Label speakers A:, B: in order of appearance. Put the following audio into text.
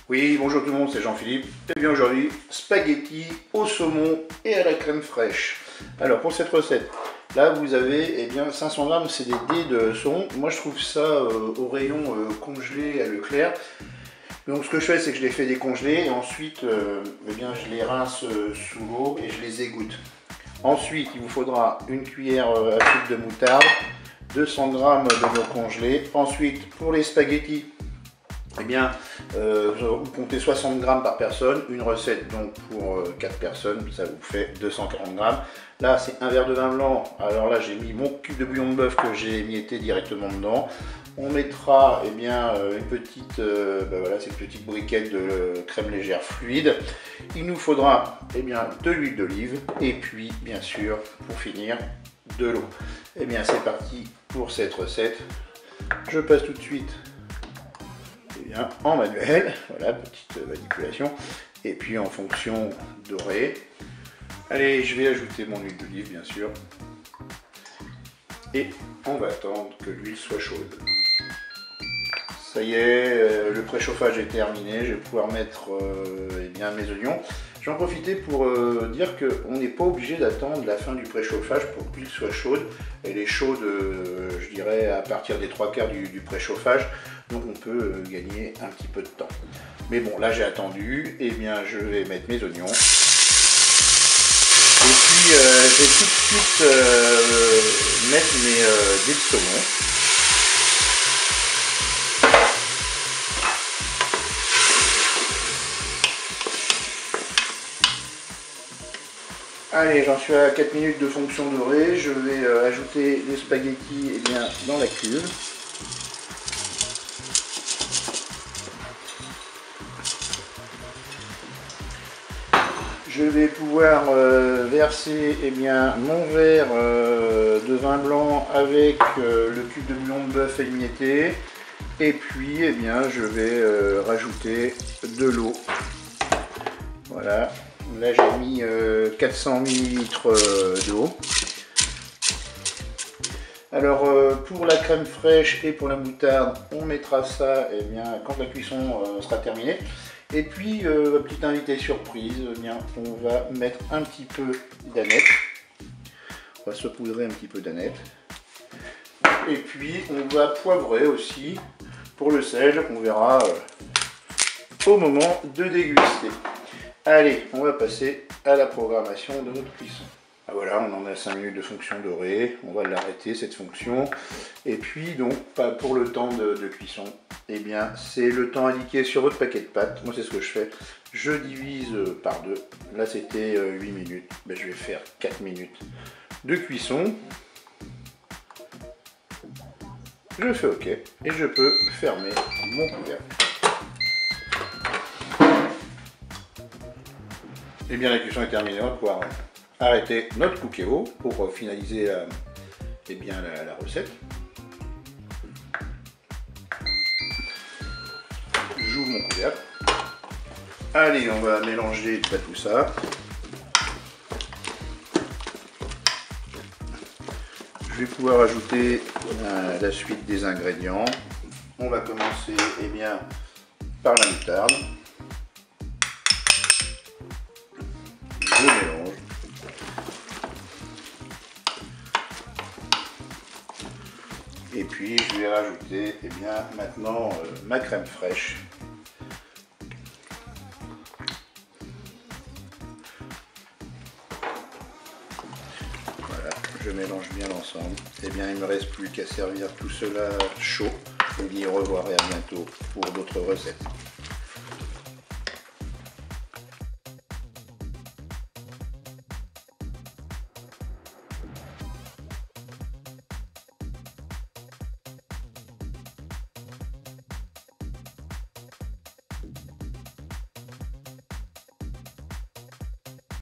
A: Oui, bonjour tout le monde, c'est Jean-Philippe. Et bien aujourd'hui, spaghettis au saumon et à la crème fraîche. Alors pour cette recette, là vous avez 500 grammes, c'est des dés de saumon. Moi je trouve ça au rayon congelé à Leclerc. Donc ce que je fais, c'est que je les fais décongeler et ensuite je les rince sous l'eau et je les égoutte. Ensuite, il vous faudra une cuillère à soupe de moutarde, 200 grammes de l'eau congelée. Ensuite, pour les spaghettis, vous comptez 60 grammes par personne, une recette donc pour 4 personnes, ça vous fait 240 grammes. Là c'est un verre de vin blanc, alors là j'ai mis mon cube de bouillon de bœuf que j'ai émietté directement dedans. On mettra une petite, cette petite briquette de crème légère fluide. Il nous faudra de l'huile d'olive et puis bien sûr pour finir de l'eau. C'est parti pour cette recette. Je passe tout de suite en manuel, voilà, petite manipulation, et puis en fonction dorée. Allez, je vais ajouter mon huile d'olive bien sûr, et on va attendre que l'huile soit chaude. Ça y est, le préchauffage est terminé, je vais pouvoir mettre mes oignons. J'en profite pour dire qu'on n'est pas obligé d'attendre la fin du préchauffage pour que l'huile soit chaude. Elle est chaude, je dirais, à partir des 3/4 du préchauffage. Donc on peut gagner un petit peu de temps. Mais bon, là j'ai attendu, je vais mettre mes oignons. Et puis je vais tout de suite mettre mes dés de saumon. Allez, j'en suis à 4 minutes de fonction dorée. Je vais ajouter les spaghettis dans la cuve. Je vais pouvoir verser mon verre de vin blanc avec le cube de bouillon de bœuf émietté. Et puis je vais rajouter de l'eau. Voilà. Là j'ai mis 400 ml d'eau. Alors pour la crème fraîche et pour la moutarde, on mettra ça quand la cuisson sera terminée. Et puis petite invité surprise, on va mettre un petit peu d'aneth. On va saupoudrer un petit peu d'aneth. Et puis on va poivrer aussi pour le sel, on verra au moment de déguster. Allez, on va passer à la programmation de notre cuisson. Ah voilà, on en a 5 minutes de fonction dorée, on va l'arrêter cette fonction. Et puis donc, pour le temps de cuisson, c'est le temps indiqué sur votre paquet de pâtes. Moi c'est ce que je fais, je divise par 2. Là c'était 8 minutes, je vais faire 4 minutes de cuisson. Je fais OK et je peux fermer mon couvercle. La cuisson est terminée, on va pouvoir arrêter notre cookéo pour finaliser la recette. J'ouvre mon couvercle. Allez, on va mélanger tout ça. Je vais pouvoir ajouter la suite des ingrédients. On va commencer par la moutarde. Je mélange. Et puis je vais rajouter maintenant ma crème fraîche. Voilà, je mélange bien l'ensemble. Il ne me reste plus qu'à servir tout cela chaud. Je vous dis au revoir et à bientôt pour d'autres recettes.